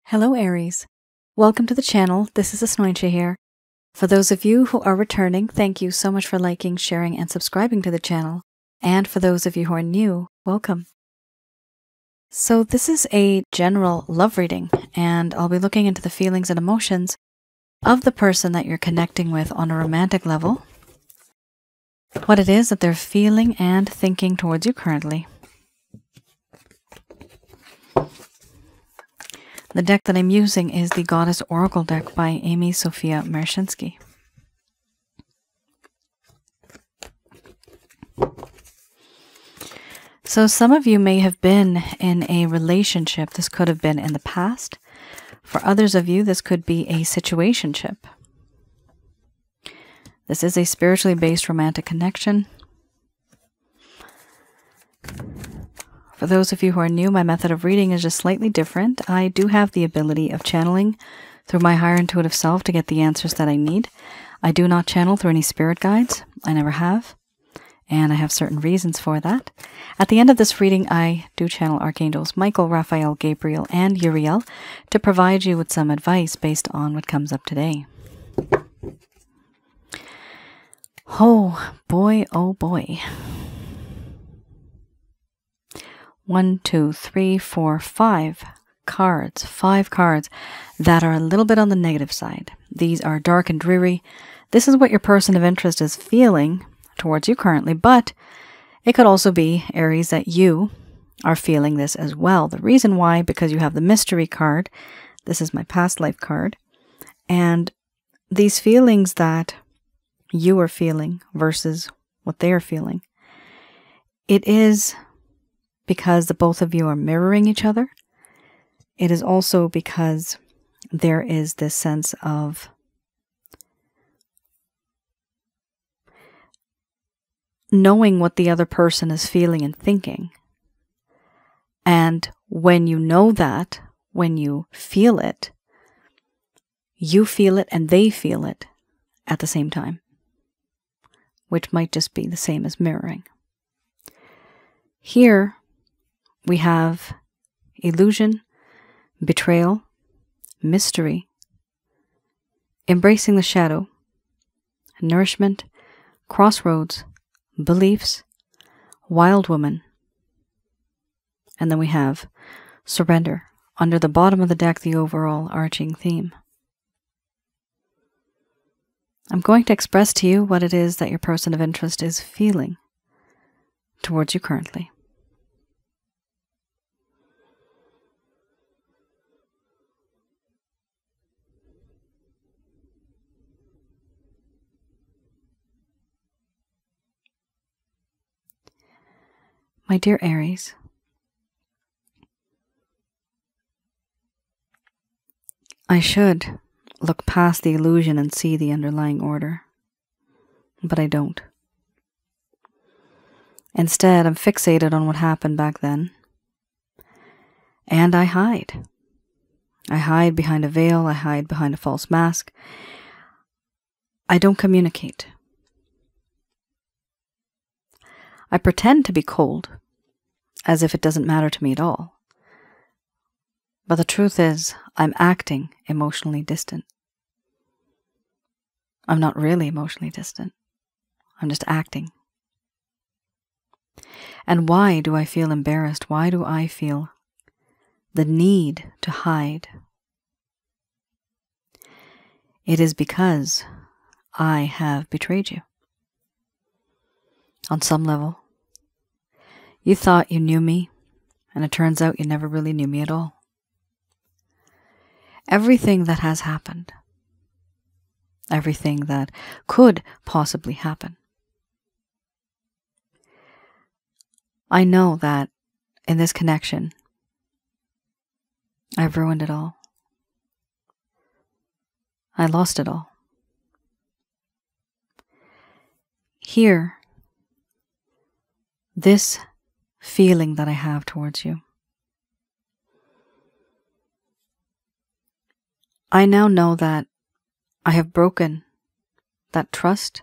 Hello Aries. Welcome to the channel. This is Asnointia here. For those of you who are returning, thank you so much for liking, sharing, and subscribing to the channel. And for those of you who are new, welcome. So this is a general love reading, and I'll be looking into the feelings and emotions of the person that you're connecting with on a romantic level, what it is that they're feeling and thinking towards you currently. The deck that I'm using is the Goddess Oracle deck by Amy Sophia Marashinsky. So some of you may have been in a relationship. This could have been in the past. For others of you, this could be a situationship. This is a spiritually based romantic connection. For those of you who are new, my method of reading is just slightly different. I do have the ability of channeling through my higher intuitive self to get the answers that I need. I do not channel through any spirit guides. I never have. And I have certain reasons for that. At the end of this reading, I do channel Archangels Michael, Raphael, Gabriel, and Uriel to provide you with some advice based on what comes up today. Oh boy, oh boy. 1, 2, 3, 4, 5 cards. 5 cards that are a little bit on the negative side. These are dark and dreary. This is what your person of interest is feeling towards you currently, but it could also be, Aries, that you are feeling this as well. The reason why, because you have the mystery card. This is my past life card. And these feelings that you are feeling versus what they are feeling, it is because the both of you are mirroring each other. It is also because there is this sense of knowing what the other person is feeling and thinking. And when you know that, when you feel it and they feel it at the same time, which might just be the same as mirroring. Here, we have illusion, betrayal, mystery, embracing the shadow, nourishment, crossroads, beliefs, wild woman, and then we have surrender. Under the bottom of the deck, the overall arching theme. I'm going to express to you what it is that your person of interest is feeling towards you currently. My dear Aries, I should look past the illusion and see the underlying order, but I don't. Instead, I'm fixated on what happened back then, and I hide. I hide behind a veil, I hide behind a false mask. I don't communicate. I pretend to be cold, as if it doesn't matter to me at all. But the truth is, I'm acting emotionally distant. I'm not really emotionally distant. I'm just acting. And why do I feel embarrassed? Why do I feel the need to hide? It is because I have betrayed you. On some level, you thought you knew me, and it turns out you never really knew me at all. Everything that has happened, everything that could possibly happen, I know that in this connection, I've ruined it all. I lost it all. Here, this feeling that I have towards you, I now know that I have broken that trust.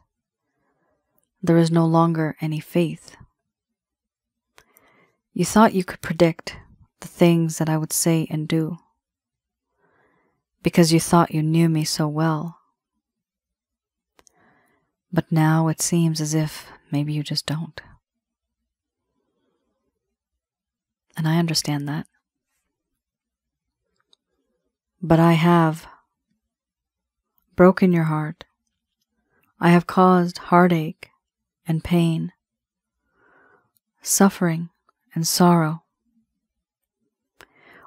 There is no longer any faith. You thought you could predict the things that I would say and do. because you thought you knew me so well. But now it seems as if maybe you just don't. And I understand that. But I have broken your heart. I have caused heartache and pain, suffering and sorrow,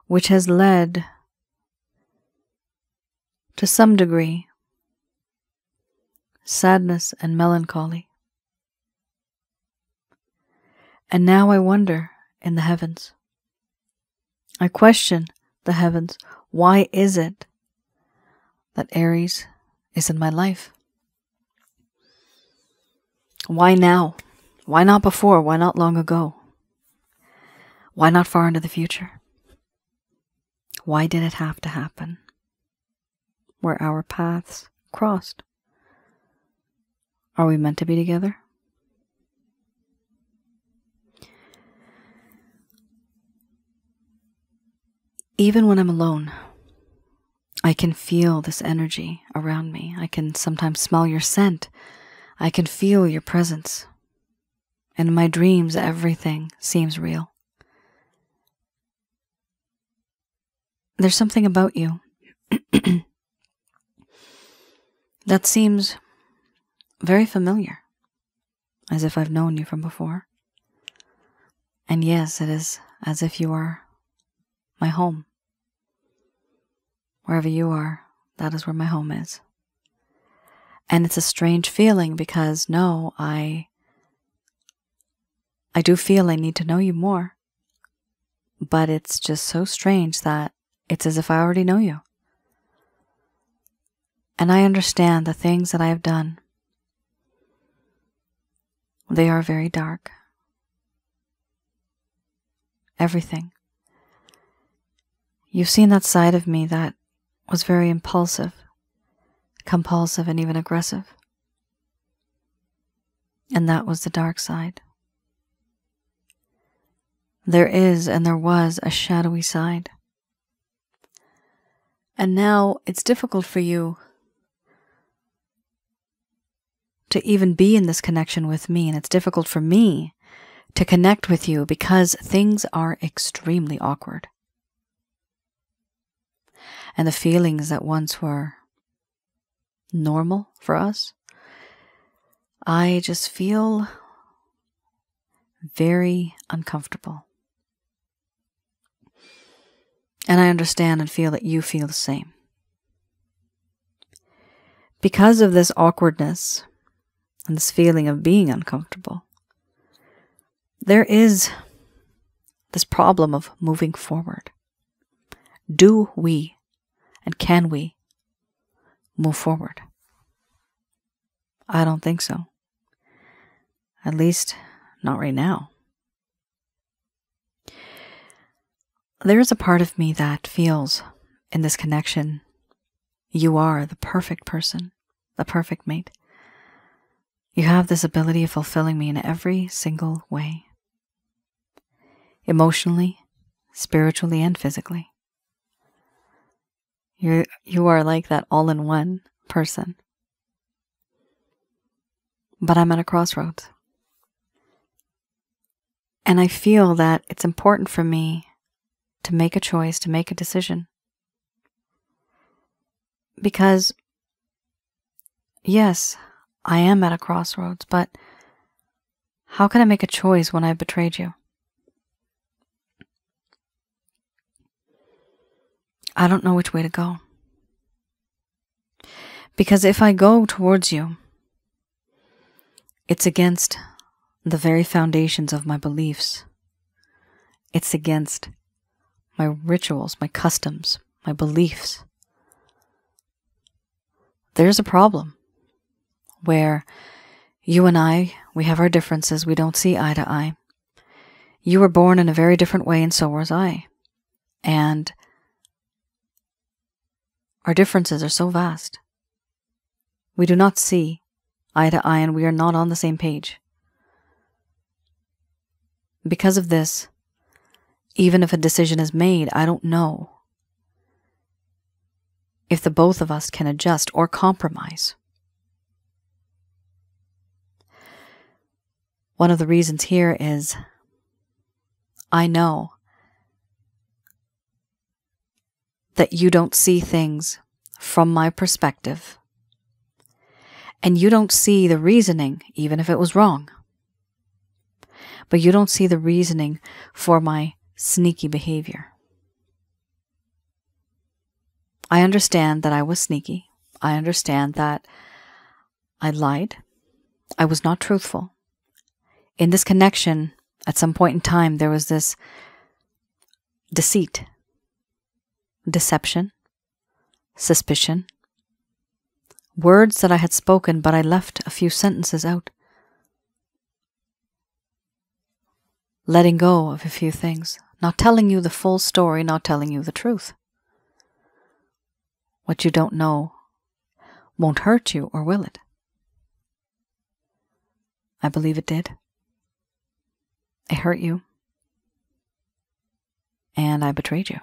which has led to some degree sadness and melancholy. And now I wonder in the heavens. I question the heavens. Why is it that Aries is in my life? Why now? Why not before? Why not long ago? Why not far into the future? Why did it have to happen where our paths crossed? Are we meant to be together? Even when I'm alone, I can feel this energy around me. I can sometimes smell your scent. I can feel your presence. And in my dreams, everything seems real. There's something about you that seems very familiar, as if I've known you from before. And yes, it is as if you are my home. Wherever you are, that is where my home is. And it's a strange feeling because, no, I do feel I need to know you more. But it's just so strange that it's as if I already know you. And I understand the things that I have done. They are very dark. Everything. You've seen that side of me that was very impulsive, compulsive, and even aggressive. And that was the dark side. There is and there was a shadowy side. And now it's difficult for you to even be in this connection with me, and it's difficult for me to connect with you because things are extremely awkward. And the feelings that once were normal for us, I just feel very uncomfortable. And I understand and feel that you feel the same. Because of this awkwardness and this feeling of being uncomfortable, there is this problem of moving forward. Do we and can we move forward? I don't think so. At least not right now. There is a part of me that feels in this connection, you are the perfect person, the perfect mate. You have this ability of fulfilling me in every single way. Emotionally, spiritually, and physically. You are like that all-in-one person. But I'm at a crossroads. And I feel that it's important for me to make a choice, to make a decision. Because, yes, I am at a crossroads, but how can I make a choice when I've betrayed you? I don't know which way to go. Because if I go towards you, it's against the very foundations of my beliefs. It's against my rituals, my customs, my beliefs. There's a problem where you and I, we have our differences. We don't see eye to eye. You were born in a very different way and so was I. And our differences are so vast. We do not see eye to eye and we are not on the same page. Because of this, even if a decision is made, I don't know if the both of us can adjust or compromise. One of the reasons here is I know that you don't see things from my perspective, and you don't see the reasoning, even if it was wrong. But you don't see the reasoning for my sneaky behavior. I understand that I was sneaky. I understand that I lied. I was not truthful. In this connection, at some point in time, there was this deceit, deception, suspicion, words that I had spoken, but I left a few sentences out. Letting go of a few things, not telling you the full story, not telling you the truth. What you don't know won't hurt you, or will it? I believe it did. It hurt you. And I betrayed you.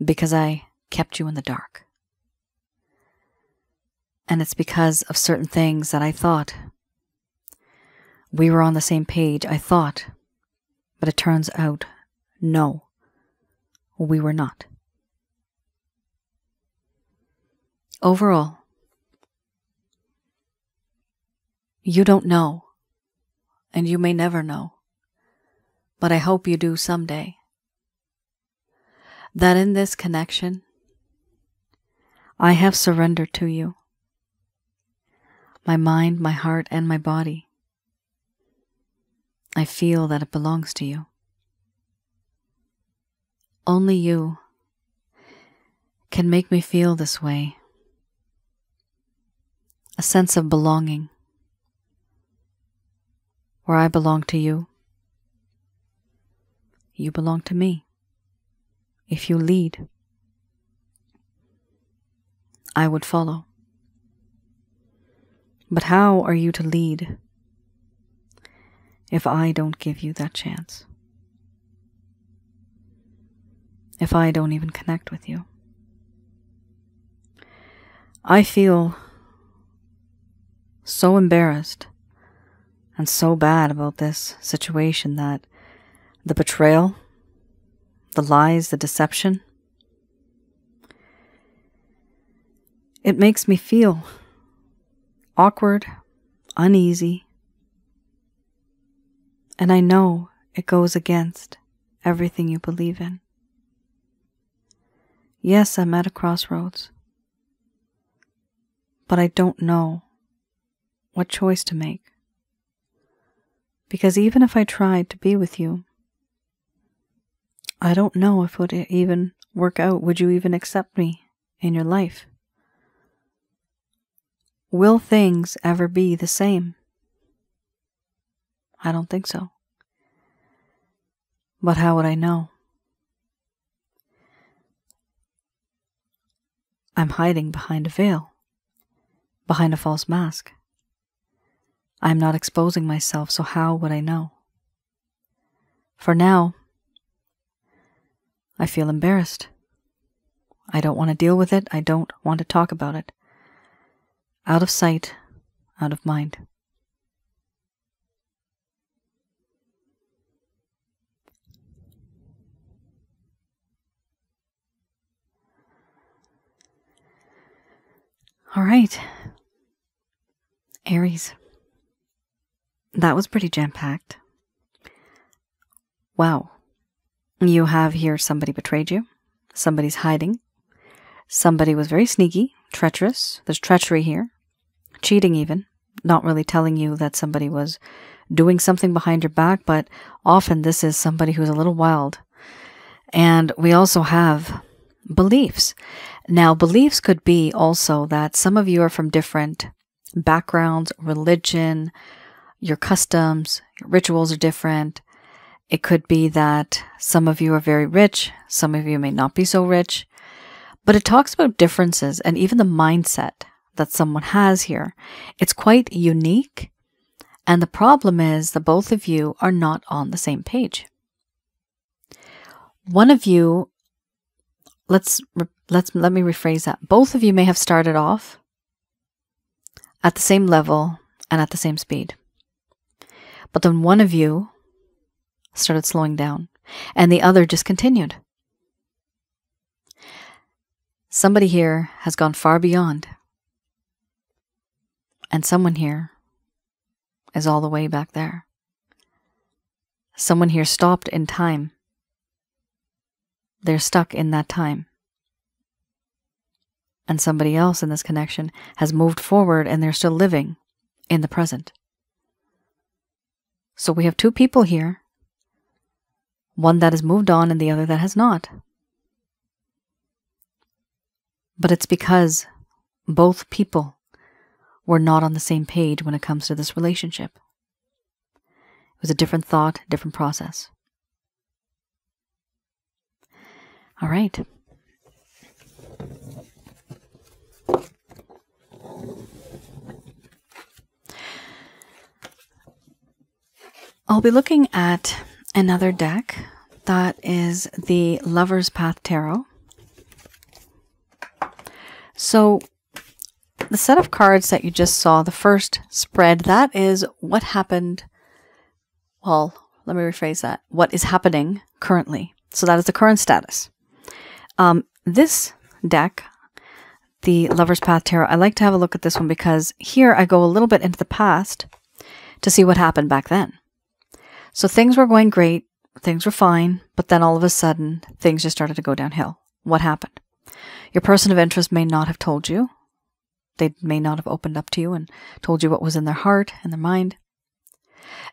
Because I kept you in the dark. And it's because of certain things that I thought we were on the same page, I thought. But it turns out, no, we were not. Overall, you don't know. And you may never know, but I hope you do someday, that in this connection, I have surrendered to you, my mind, my heart, and my body. I feel that it belongs to you. Only you can make me feel this way, a sense of belonging, where I belong to you. You belong to me. If you lead, I would follow. But how are you to lead if I don't give you that chance? If I don't even connect with you? I feel so embarrassed and so bad about this situation that the betrayal, the lies, the deception, it makes me feel awkward, uneasy, and I know it goes against everything you believe in. Yes, I'm at a crossroads, but I don't know what choice to make. Because even if I tried to be with you, I don't know if it would even work out. Would you even accept me in your life? Will things ever be the same? I don't think so. But how would I know? I'm hiding behind a veil, behind a false mask. I'm not exposing myself, so how would I know? For now, I feel embarrassed. I don't want to deal with it. I don't want to talk about it. Out of sight, out of mind. All right, Aries. That was pretty jam-packed. Wow. You have here somebody betrayed you. Somebody's hiding. Somebody was very sneaky, treacherous. There's treachery here. Cheating even. Not really telling you that somebody was doing something behind your back, but often this is somebody who's a little wild. And we also have beliefs. Now, beliefs could be also that some of you are from different backgrounds, religion, your customs, your rituals are different. It could be that some of you are very rich, some of you may not be so rich, but it talks about differences and even the mindset that someone has here. It's quite unique, and the problem is that both of you are not on the same page. One of you let me rephrase that. Both of you may have started off at the same level and at the same speed. But then one of you started slowing down and the other just continued. Somebody here has gone far beyond, and someone here is all the way back there. Someone here stopped in time. They're stuck in that time. And somebody else in this connection has moved forward and they're still living in the present. So we have two people here, one that has moved on and the other that has not. But it's because both people were not on the same page when it comes to this relationship. It was a different thought, different process. All right. I'll be looking at another deck that is the Lover's Path Tarot. So the set of cards that you just saw, the first spread, that is what happened. Well, let me rephrase that. What is happening currently. So that is the current status. This deck, the Lover's Path Tarot, I like to have a look at this one because here I go a little bit into the past to see what happened back then. So things were going great, things were fine, but then all of a sudden things just started to go downhill. What happened? Your person of interest may not have told you. They may not have opened up to you and told you what was in their heart and their mind.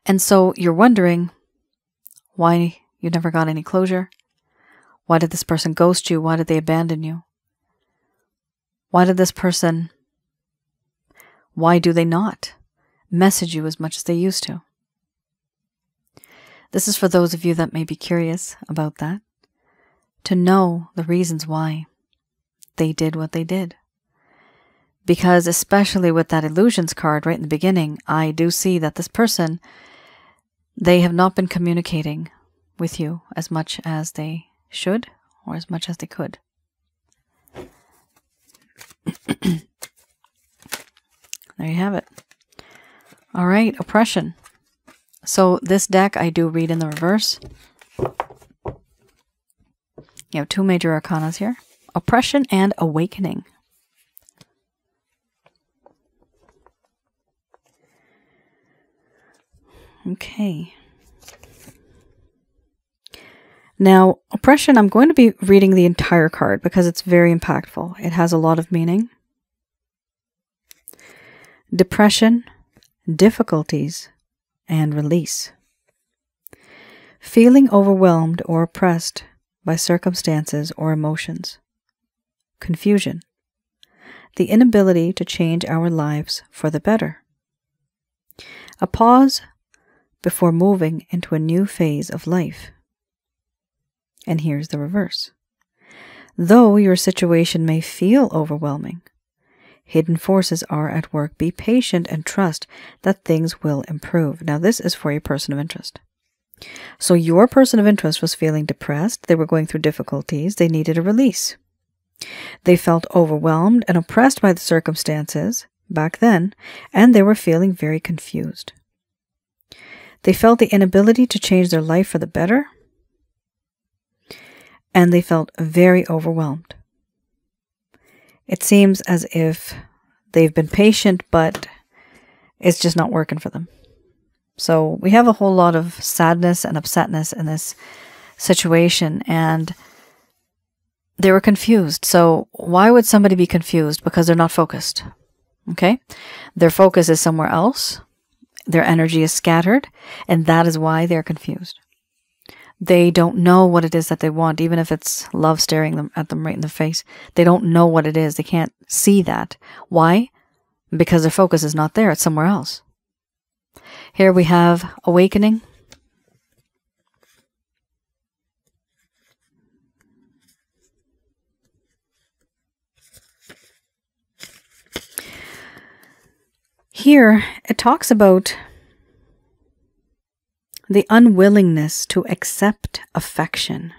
And so you're wondering why you never got any closure. Why did this person ghost you? Why did they abandon you? Why do they not message you as much as they used to? This is for those of you that may be curious about that, to know the reasons why they did what they did. Because especially with that illusions card right in the beginning, I do see that this person, they have not been communicating with you as much as they should or as much as they could. There you have it. All right, oppression. So this deck I do read in the reverse. You have two major arcanas here. Oppression and awakening. Okay. Now, oppression, I'm going to be reading the entire card because it's very impactful. It has a lot of meaning. Depression, difficulties, and release. Feeling overwhelmed or oppressed by circumstances or emotions. Confusion. The inability to change our lives for the better. A pause before moving into a new phase of life. And here's the reverse. Though your situation may feel overwhelming, hidden forces are at work. Be patient and trust that things will improve. Now, this is for your person of interest. So your person of interest was feeling depressed. They were going through difficulties. They needed a release. They felt overwhelmed and oppressed by the circumstances back then, and they were feeling very confused. They felt the inability to change their life for the better, and they felt very overwhelmed. It seems as if they've been patient, but it's just not working for them. So we have a whole lot of sadness and upsetness in this situation, and they were confused. So why would somebody be confused? Because they're not focused. Okay? Their focus is somewhere else. Their energy is scattered, and that is why they're confused. They don't know what it is that they want, even if it's love staring at them right in the face. They don't know what it is. They can't see that. Why? Because their focus is not there. It's somewhere else. Here we have awakening. Here, it talks about the unwillingness to accept affection,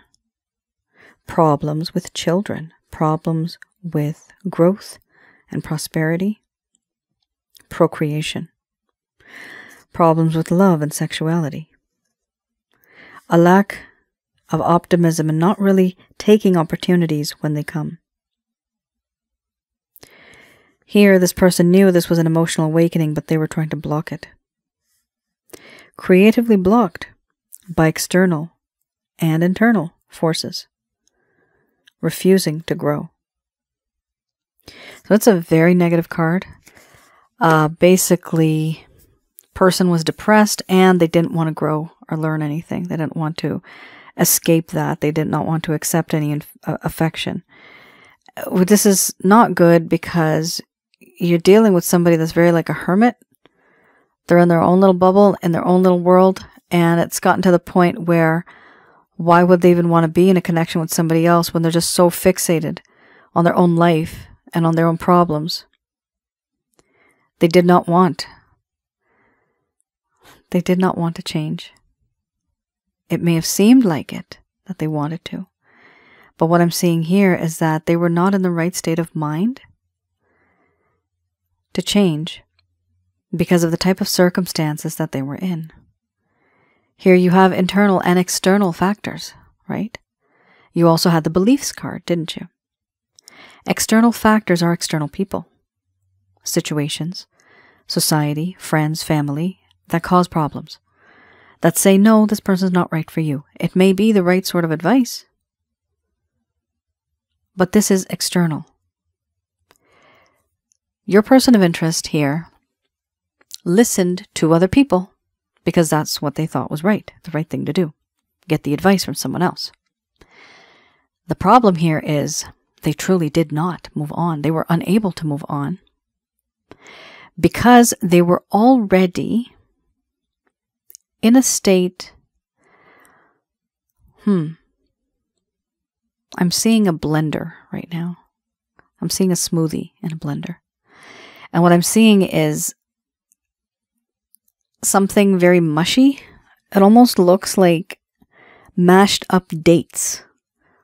problems with children, problems with growth and prosperity, procreation, problems with love and sexuality, a lack of optimism and not really taking opportunities when they come. Here, this person knew this was an emotional awakening, but they were trying to block it. Creatively blocked by external and internal forces, refusing to grow. So it's a very negative card. Basically, person was depressed and they didn't want to grow or learn anything. They didn't want to escape that. They did not want to accept any affection. This is not good because you're dealing with somebody that's very like a hermit. They're in their own little bubble, in their own little world, and it's gotten to the point where why would they even want to be in a connection with somebody else when they're just so fixated on their own life and on their own problems? They did not want. They did not want to change. It may have seemed like it, that they wanted to. But what I'm seeing here is that they were not in the right state of mind to change because of the type of circumstances that they were in. Here you have internal and external factors, right? You also had the beliefs card, didn't you? External factors are external people, situations, society, friends, family, that cause problems, that say, no, this person's not right for you. It may be the right sort of advice, but this is external. Your person of interest here listened to other people because that's what they thought was right, the right thing to do. Get the advice from someone else. The problem here is they truly did not move on. They were unable to move on because they were already in a state, I'm seeing a blender right now. I'm seeing a smoothie in a blender. And what I'm seeing is something very mushy. It almost looks like mashed up dates,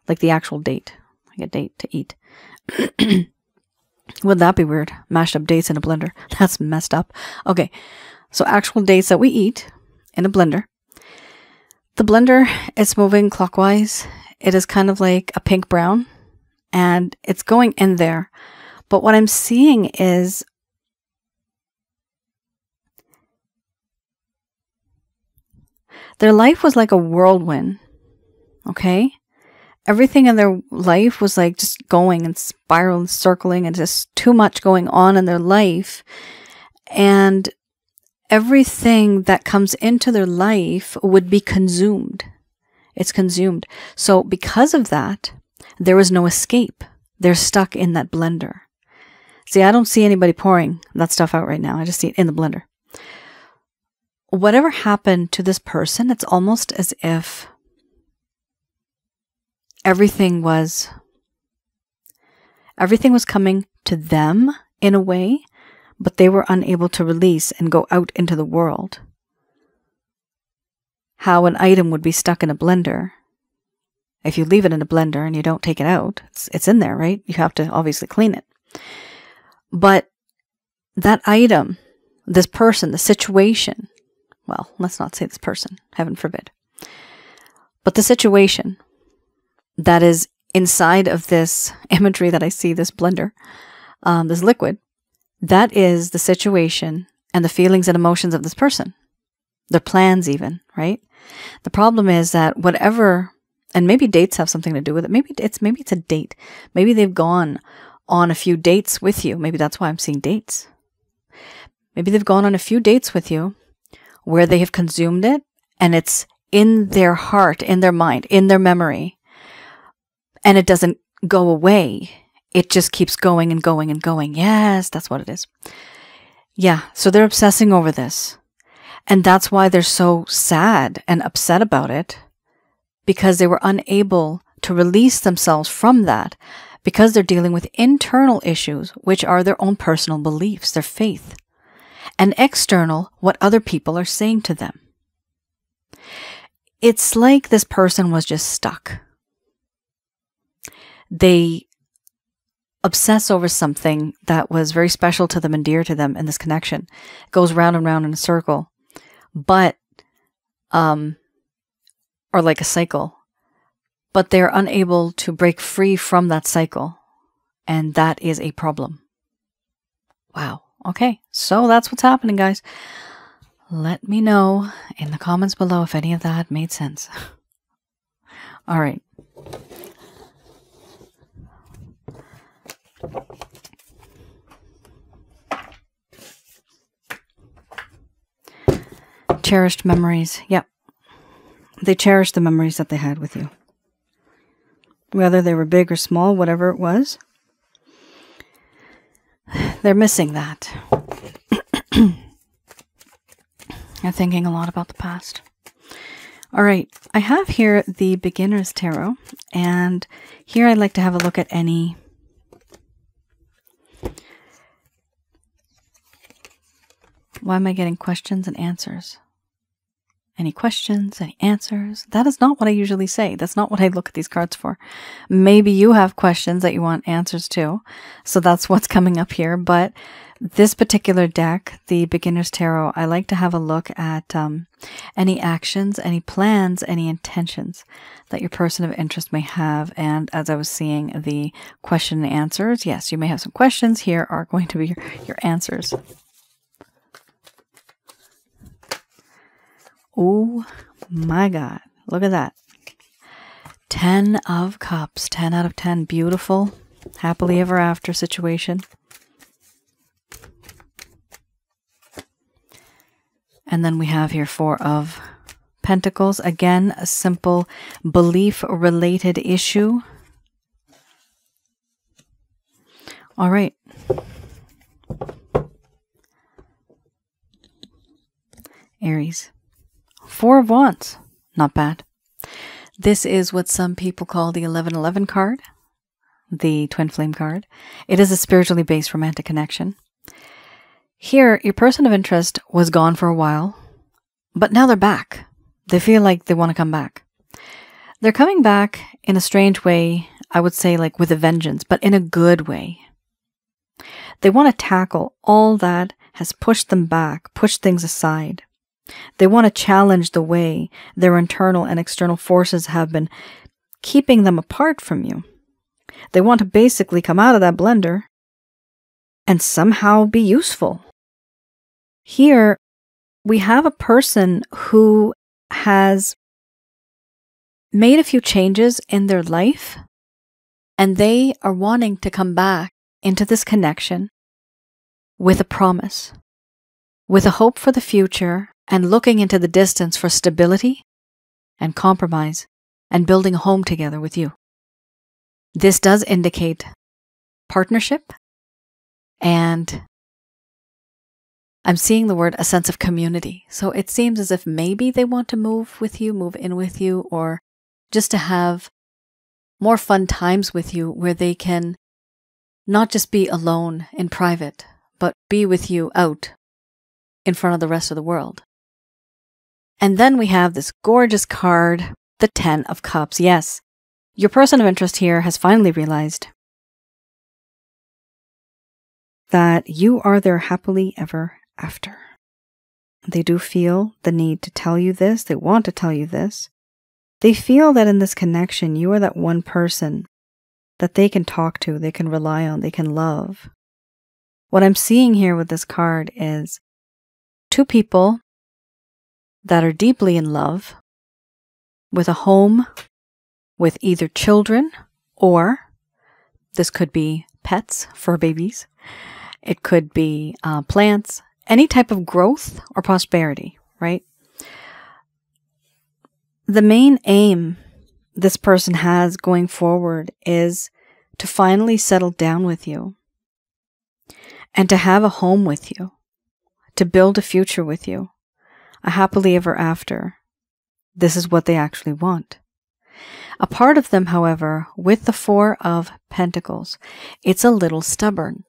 like the actual date, like a date to eat. Would that be weird? Mashed up dates in a blender. That's messed up. Okay, so actual dates that we eat in a blender. The blender is moving clockwise. It is kind of like a pink brown, and it's going in there. But what I'm seeing is their life was like a whirlwind, okay? Everything in their life was like just going and spiraling, circling, and just too much going on in their life. And everything that comes into their life would be consumed. It's consumed. So because of that, there is no escape. They're stuck in that blender. See, I don't see anybody pouring that stuff out right now. I just see it in the blender. Whatever happened to this person, it's almost as if everything was coming to them in a way, but they were unable to release and go out into the world. How an item would be stuck in a blender. If you leave it in a blender and you don't take it out, it's in there, right? You have to obviously clean it. But that item, this person, the situation, well, let's not say this person, heaven forbid. But the situation that is inside of this imagery that I see, this blender, this liquid, that is the situation and the feelings and emotions of this person. Their plans even, right? The problem is that whatever, and maybe dates have something to do with it. Maybe it's a date. Maybe they've gone on a few dates with you. Maybe that's why I'm seeing dates. Maybe they've gone on a few dates with you where they have consumed it and it's in their heart, in their mind, in their memory, and it doesn't go away. It just keeps going and going and going. Yes, that's what it is. Yeah, so they're obsessing over this. And that's why they're so sad and upset about it, because they were unable to release themselves from that, because they're dealing with internal issues, which are their own personal beliefs, their faith, and external, what other people are saying to them. It's like this person was just stuck. They obsess over something that was very special to them and dear to them in this connection. It goes round and round in a circle, but, or like a cycle, but they're unable to break free from that cycle. And that is a problem. Wow. Okay. So that's what's happening, guys. Let me know in the comments below if any of that made sense. All right. Cherished memories. Yep. They cherished the memories that they had with you. Whether they were big or small, whatever it was. They're missing that. They're thinking a lot about the past. All right. I have here the Beginner's Tarot. And here I'd like to have a look at any... Why am I getting questions and answers? Any questions, any answers? That is not what I usually say. That's not what I look at these cards for. Maybe you have questions that you want answers to. So that's what's coming up here. But this particular deck, the Beginner's Tarot, I like to have a look at any actions, any plans, any intentions that your person of interest may have. And as I was seeing the question and answers, yes, you may have some questions. Here are going to be your answers. Oh my God. Look at that. 10 of Cups. 10 out of 10. Beautiful. Happily ever after situation. And then we have here 4 of Pentacles. Again, a simple belief-related issue. All right. Aries. 4 of Wands. Not bad. This is what some people call the 1111 card, the Twin Flame card. It is a spiritually based romantic connection. Here, your person of interest was gone for a while, but now they're back. They feel like they want to come back. They're coming back in a strange way, I would say like with a vengeance, but in a good way. They want to tackle all that has pushed them back, pushed things aside. They want to challenge the way their internal and external forces have been keeping them apart from you. They want to basically come out of that blender and somehow be useful. Here, we have a person who has made a few changes in their life, and they are wanting to come back into this connection with a promise, with a hope for the future, and looking into the distance for stability and compromise and building a home together with you. This does indicate partnership, and I'm seeing the word a sense of community. So it seems as if maybe they want to move with you, move in with you, or just to have more fun times with you where they can not just be alone in private, but be with you out in front of the rest of the world. And then we have this gorgeous card, the 10 of Cups. Yes, your person of interest here has finally realized that you are their happily ever after. They do feel the need to tell you this. They want to tell you this. They feel that in this connection, you are that one person that they can talk to, they can rely on, they can love. What I'm seeing here with this card is 2 people that are deeply in love with a home, with either children, or this could be pets, fur babies. It could be plants, any type of growth or prosperity, right? The main aim this person has going forward is to finally settle down with you and to have a home with you, to build a future with you. A happily ever after. This is what they actually want. A part of them, however, with the 4 of Pentacles, it's a little stubborn.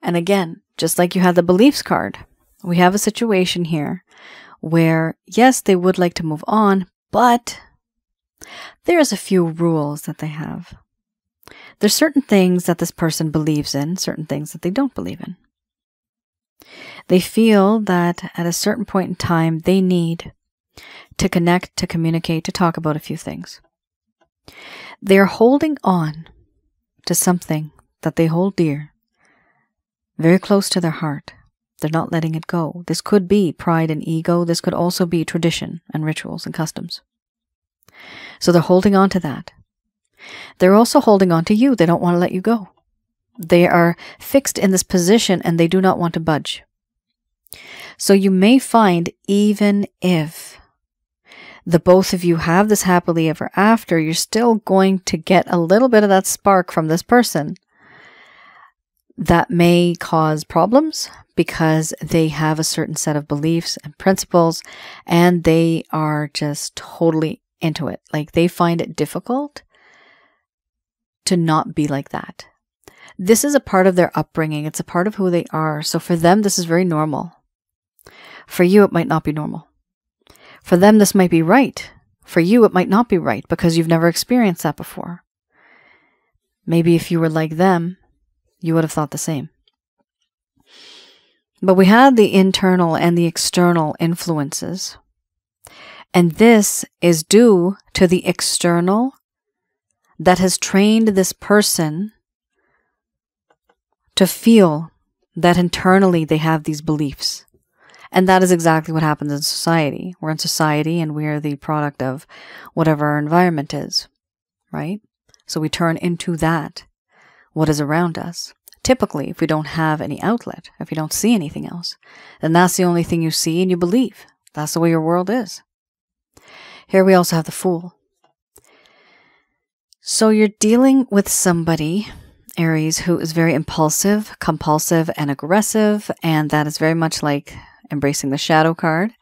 And again, just like you had the beliefs card, we have a situation here where, yes, they would like to move on, but there's a few rules that they have. There's certain things that this person believes in, certain things that they don't believe in. They feel that at a certain point in time, they need to connect, to communicate, to talk about a few things. They're holding on to something that they hold dear, very close to their heart. They're not letting it go. This could be pride and ego. This could also be tradition and rituals and customs. So they're holding on to that. They're also holding on to you. They don't want to let you go. They are fixed in this position and they do not want to budge. So you may find, even if the both of you have this happily ever after, you're still going to get a little bit of that spark from this person that may cause problems because they have a certain set of beliefs and principles and they are just totally into it. Like, they find it difficult to not be like that. This is a part of their upbringing. It's a part of who they are. So for them, this is very normal. For you, it might not be normal. For them, this might be right. For you, it might not be right because you've never experienced that before. Maybe if you were like them, you would have thought the same. But we had the internal and the external influences. And this is due to the external that has trained this person to feel that internally they have these beliefs. And that is exactly what happens in society. We're in society and we're the product of whatever our environment is, right? So we turn into that, what is around us. Typically, if we don't have any outlet, if you don't see anything else, then that's the only thing you see and you believe. That's the way your world is. Here we also have the Fool. So you're dealing with somebody, Aries, who is very impulsive, compulsive, and aggressive, and that is very much like embracing the shadow card.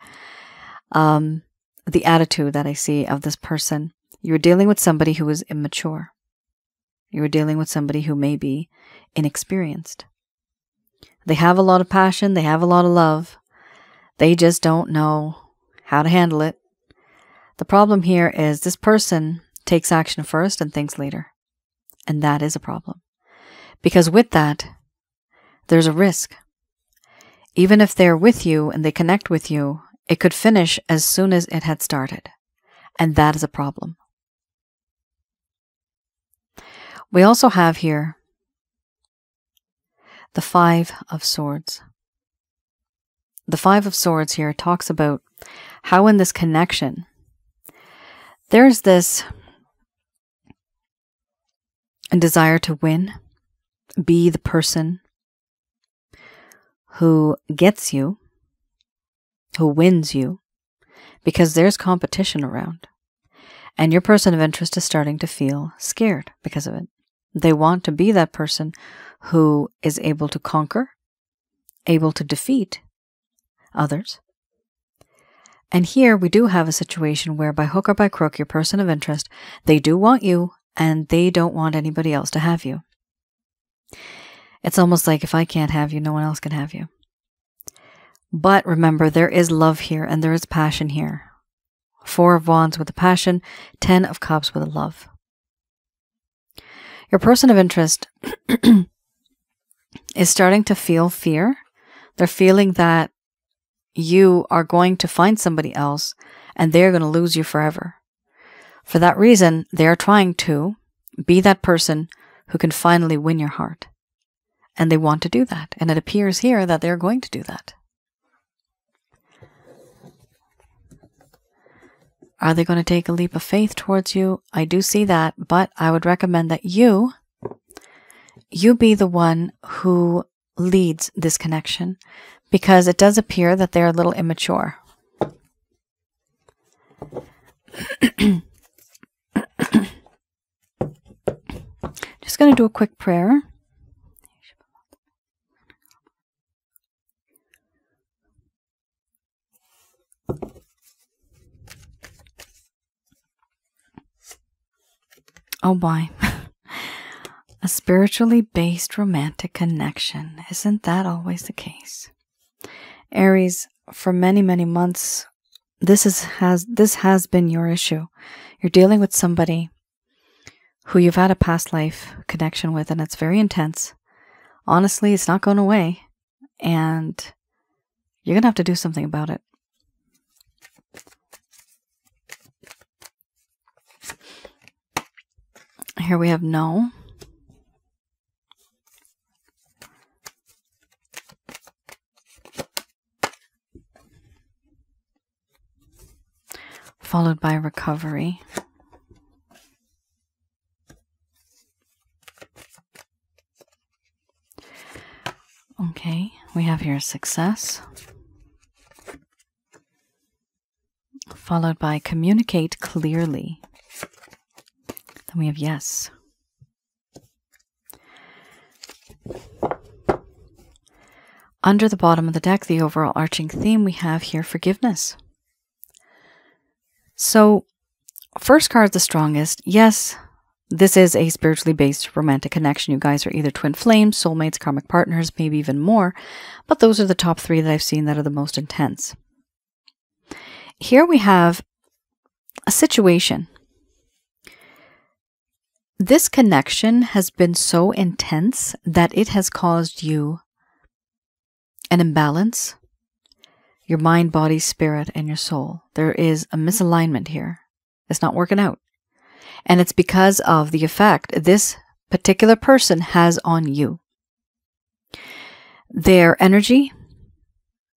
The attitude that I see of this person. You're dealing with somebody who is immature. You're dealing with somebody who may be inexperienced. They have a lot of passion. They have a lot of love. They just don't know how to handle it. The problem here is this person takes action first and thinks later. And that is a problem. Because with that, there's a risk. Even if they're with you and they connect with you, it could finish as soon as it had started. And that is a problem. We also have here the Five of Swords. The Five of Swords here talks about how in this connection, there's this desire to win, be the person who gets you, who wins you, because there's competition around. And your person of interest is starting to feel scared because of it. They want to be that person who is able to conquer, able to defeat others. And here we do have a situation where by hook or by crook, your person of interest, they do want you and they don't want anybody else to have you. It's almost like if I can't have you, no one else can have you. But remember, there is love here and there is passion here. Four of Wands with a passion, 10 of Cups with a love. Your person of interest is starting to feel fear. They're feeling that you are going to find somebody else and they're going to lose you forever. For that reason, they're trying to be that person who can finally win your heart. And they want to do that. And it appears here that they're going to do that. Are they going to take a leap of faith towards you? I do see that, but I would recommend that you be the one who leads this connection, because it does appear that they're a little immature. Just going to do a quick prayer. Oh boy. A spiritually based romantic connection. Isn't that always the case? Aries, for many, many months, this has been your issue. You're dealing with somebody who you've had a past life connection with, and it's very intense. Honestly, it's not going away, and you're going to have to do something about it. Here we have no. Followed by recovery. Okay, we have here success. Followed by communicate clearly. Then we have yes. Under the bottom of the deck, the overall arching theme, we have here forgiveness. So, first card, the strongest. Yes, this is a spiritually based romantic connection. You guys are either twin flames, soulmates, karmic partners, maybe even more. But those are the top 3 that I've seen that are the most intense. Here we have a situation. This connection has been so intense that it has caused you an imbalance. Your mind, body, spirit, and your soul. There is a misalignment here. It's not working out. And it's because of the effect this particular person has on you. Their energy,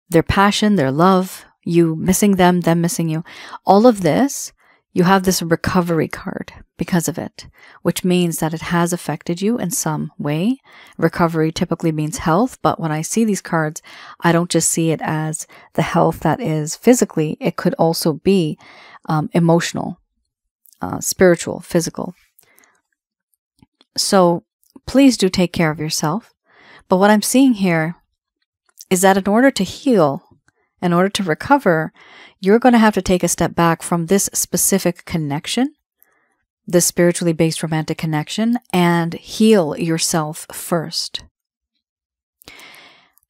their passion, their love, you missing them missing you. All of this, you have this recovery card because of it, which means that it has affected you in some way. Recovery typically means health, but when I see these cards, I don't just see it as the health that is physically. It could also be emotional, spiritual, physical. So please do take care of yourself. But what I'm seeing here is that in order to heal, in order to recover, you're going to have to take a step back from this specific connection, this spiritually based romantic connection, and heal yourself first.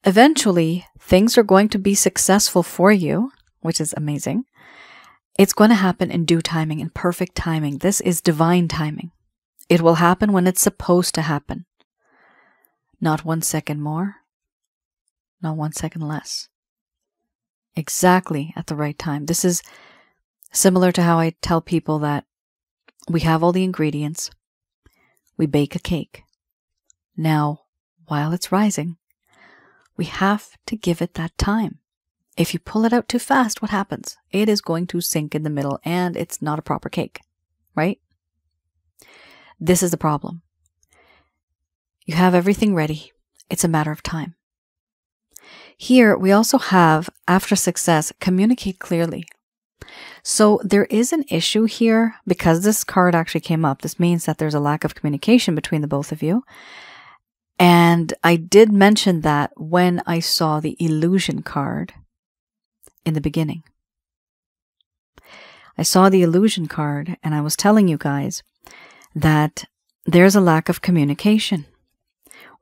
Eventually, things are going to be successful for you, which is amazing. It's going to happen in due timing, in perfect timing. This is divine timing. It will happen when it's supposed to happen. Not 1 second more, not 1 second less. Exactly at the right time. This is similar to how I tell people that we have all the ingredients. We bake a cake. Now, while it's rising, we have to give it that time. If you pull it out too fast, what happens? It is going to sink in the middle and it's not a proper cake, right? This is the problem. You have everything ready. It's a matter of time. Here, we also have, after success, communicate clearly. So there is an issue here because this card actually came up. This means that there's a lack of communication between the both of you. And I did mention that when I saw the illusion card in the beginning. I saw the illusion card and I was telling you guys that there's a lack of communication.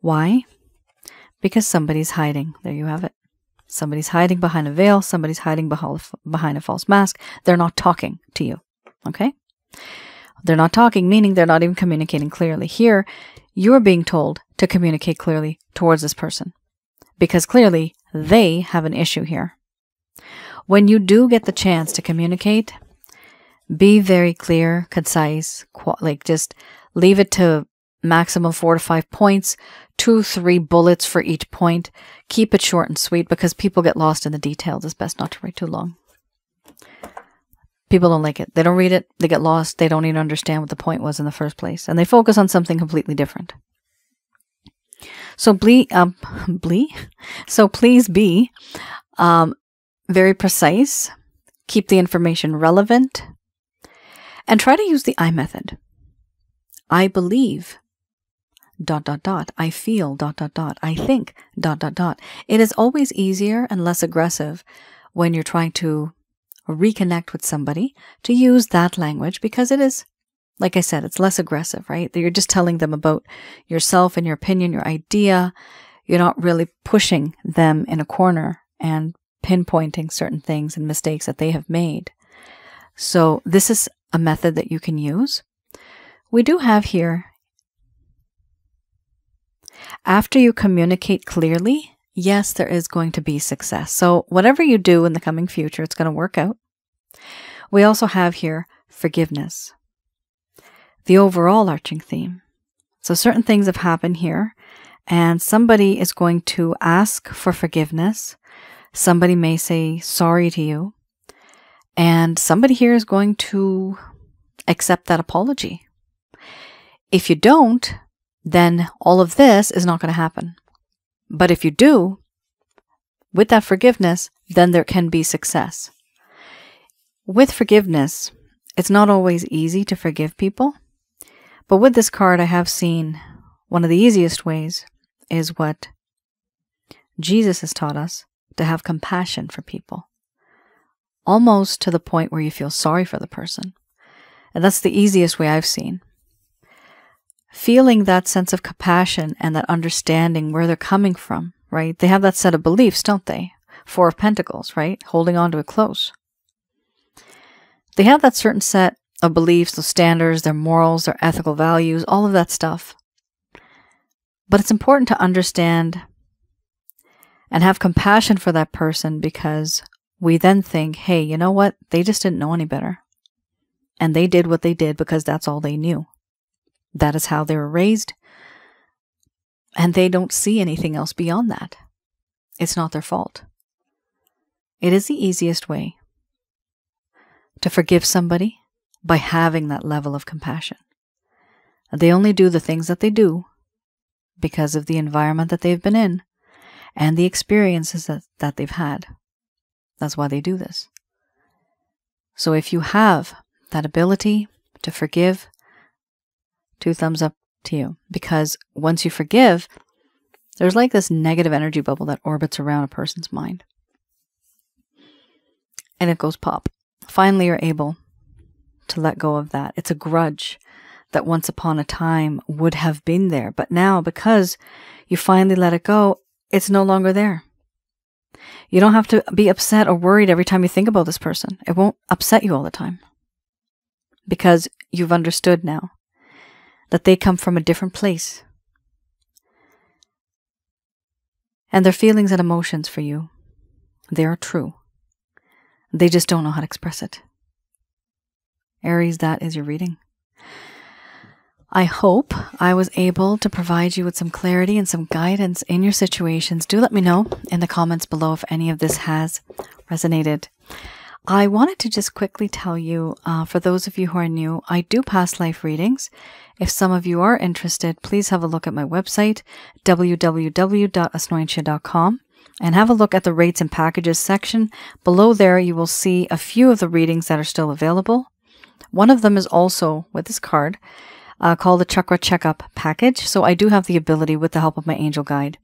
Why? Because somebody's hiding. There you have it. Somebody's hiding behind a veil. Somebody's hiding behind a false mask. They're not talking to you. Okay? They're not talking, meaning they're not even communicating clearly. Here, you're being told to communicate clearly towards this person because clearly they have an issue here. When you do get the chance to communicate, be very clear, concise, just leave it to maximum 4 to 5 points, 2-3 bullets for each point. Keep it short and sweet because people get lost in the details. It's best not to write too long. People don't like it. They don't read it. They get lost. They don't even understand what the point was in the first place. And they focus on something completely different. So please be very precise. Keep the information relevant. And try to use the I method. I believe ... I feel ... I think ... It is always easier and less aggressive when you're trying to reconnect with somebody to use that language because it is, like I said, it's less aggressive, right? You're just telling them about yourself and your opinion, your idea. You're not really pushing them in a corner and pinpointing certain things and mistakes that they have made. So this is a method that you can use We do have here, after you communicate clearly, yes, there is going to be success. So whatever you do in the coming future, it's going to work out. We also have here forgiveness, the overall arching theme. So certain things have happened here, and somebody is going to ask for forgiveness. Somebody may say sorry to you, and somebody here is going to accept that apology. If you don't, then all of this is not going to happen. But if you do, with that forgiveness, then there can be success. With forgiveness, it's not always easy to forgive people. But with this card, I have seen one of the easiest ways is what Jesus has taught us, to have compassion for people. Almost to the point where you feel sorry for the person. And that's the easiest way I've seen. Feeling that sense of compassion and that understanding where they're coming from, right? They have that set of beliefs, don't they? Four of Pentacles, right? Holding on to it close. They have that certain set of beliefs, those standards, their morals, their ethical values, all of that stuff. But it's important to understand and have compassion for that person, because we then think, hey, you know what? They just didn't know any better. And they did what they did because that's all they knew. That is how they were raised. And they don't see anything else beyond that. It's not their fault. It is the easiest way to forgive somebody, by having that level of compassion. They only do the things that they do because of the environment that they've been in and the experiences that they've had. That's why they do this. So if you have that ability to forgive, 2 thumbs up to you. Because once you forgive, there's like this negative energy bubble that orbits around a person's mind. And it goes pop. Finally, you're able to let go of that. It's a grudge that once upon a time would have been there. But now, because you finally let it go, it's no longer there. You don't have to be upset or worried every time you think about this person. It won't upset you all the time. Because you've understood now that they come from a different place. And their feelings and emotions for you, they are true. They just don't know how to express it. Aries, that is your reading. I hope I was able to provide you with some clarity and some guidance in your situations. Do let me know in the comments below if any of this has resonated. I wanted to just quickly tell you, for those of you who are new, I do past life readings. If some of you are interested, please have a look at my website, www.asnointia.com, and have a look at the rates and packages section. Below there, you will see a few of the readings that are still available. One of them is also with this card, called the Chakra Checkup Package. So I do have the ability, with the help of my angel guide,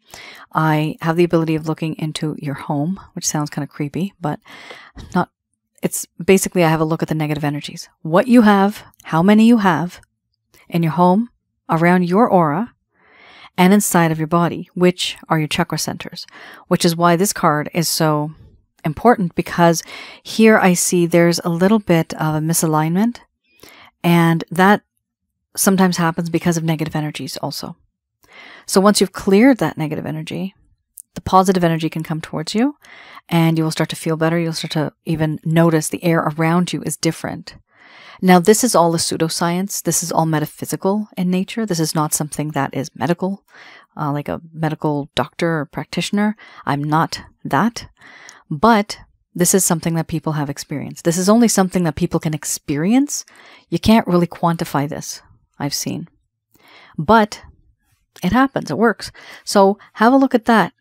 I have the ability of looking into your home, which sounds kind of creepy, but not. It's basically, I have a look at the negative energies. What you have, how many you have in your home, around your aura, and inside of your body, which are your chakra centers, which is why this card is so important, because here I see there's a little bit of a misalignment, and that sometimes happens because of negative energies also. So once you've cleared that negative energy, the positive energy can come towards you, and you will start to feel better. You'll start to even notice the air around you is different. Now, this is all a pseudoscience. This is all metaphysical in nature. This is not something that is medical, like a medical doctor or practitioner. I'm not that. But this is something that people have experienced. This is only something that people can experience. You can't really quantify this, I've seen. But it happens. It works. So have a look at that.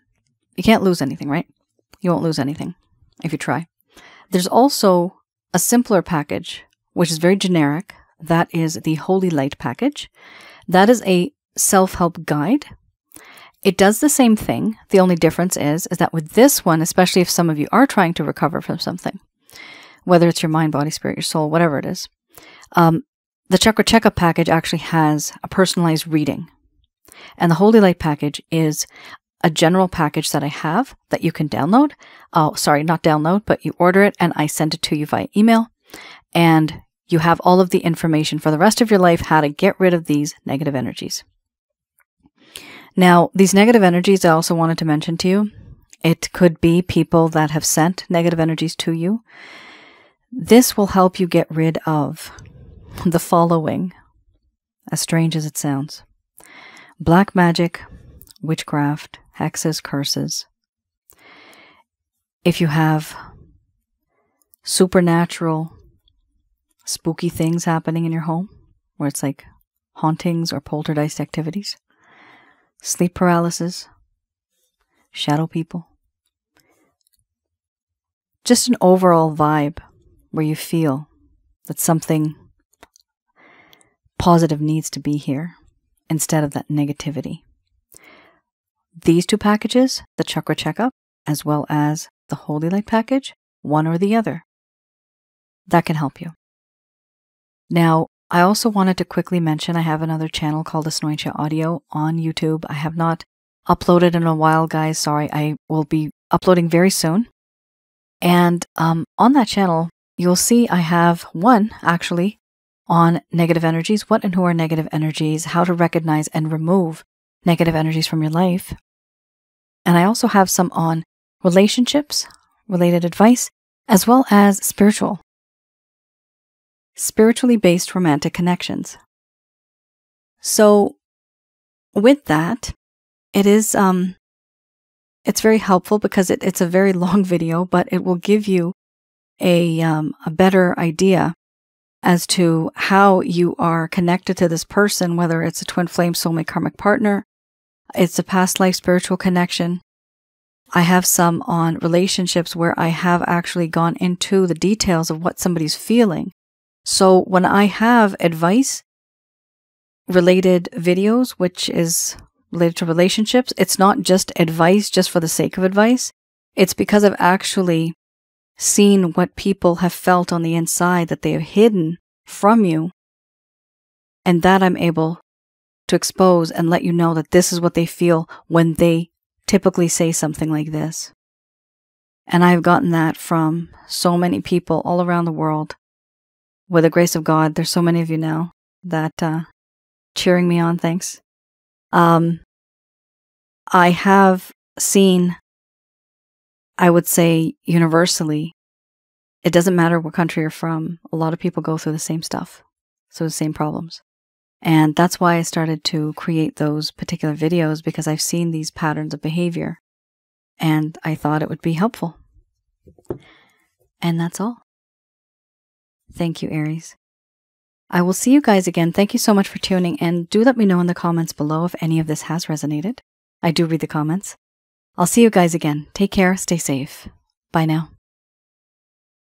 You can't lose anything, right? You won't lose anything if you try. There's also a simpler package, which is very generic. That is the Holy Light package. That is a self-help guide. It does the same thing. The only difference is that with this one, especially if some of you are trying to recover from something, whether it's your mind, body, spirit, your soul, whatever it is, the Chakra Checkup package actually has a personalized reading. And the Holy Light package is a general package that I have that you can download. Oh, sorry, not download, but you order it and I send it to you via email. And you have all of the information for the rest of your life how to get rid of these negative energies. Now, these negative energies, I also wanted to mention to you, it could be people that have sent negative energies to you. This will help you get rid of the following, as strange as it sounds: black magic, witchcraft, hexes, curses. If you have supernatural, spooky things happening in your home, where it's like hauntings or poltergeist activities, sleep paralysis, shadow people, just an overall vibe where you feel that something positive needs to be here instead of that negativity. These two packages, the chakra checkup, as well as the Holy Light package, one or the other, that can help you. Now, I also wanted to quickly mention I have another channel called Asnointia Audio on YouTube. I have not uploaded in a while, guys. Sorry, I will be uploading very soon. And on that channel, you'll see I have one actually on negative energies, what and who are negative energies, how to recognize and remove negative energies from your life. And I also have some on relationships, related advice, as well as spiritually based romantic connections. So with that, it is it's very helpful because it's a very long video, but it will give you a better idea as to how you are connected to this person, whether it's a twin flame, soulmate, karmic partner, it's a past life spiritual connection. I have some on relationships where I have actually gone into the details of what somebody's feeling. So when I have advice related videos, which is related to relationships, it's not just advice just for the sake of advice. It's because I've actually seen what people have felt on the inside that they have hidden from you, and that I'm able to expose and let you know that this is what they feel when they typically say something like this. And I've gotten that from so many people all around the world. With the grace of God, there's so many of you now that cheering me on, thanks. I have seen, I would say universally, it doesn't matter what country you're from, a lot of people go through the same stuff, so the same problems. And that's why I started to create those particular videos, because I've seen these patterns of behavior and I thought it would be helpful. And that's all. Thank you, Aries. I will see you guys again. Thank you so much for tuning in. Do let me know in the comments below if any of this has resonated. I do read the comments. I'll see you guys again. Take care. Stay safe. Bye now.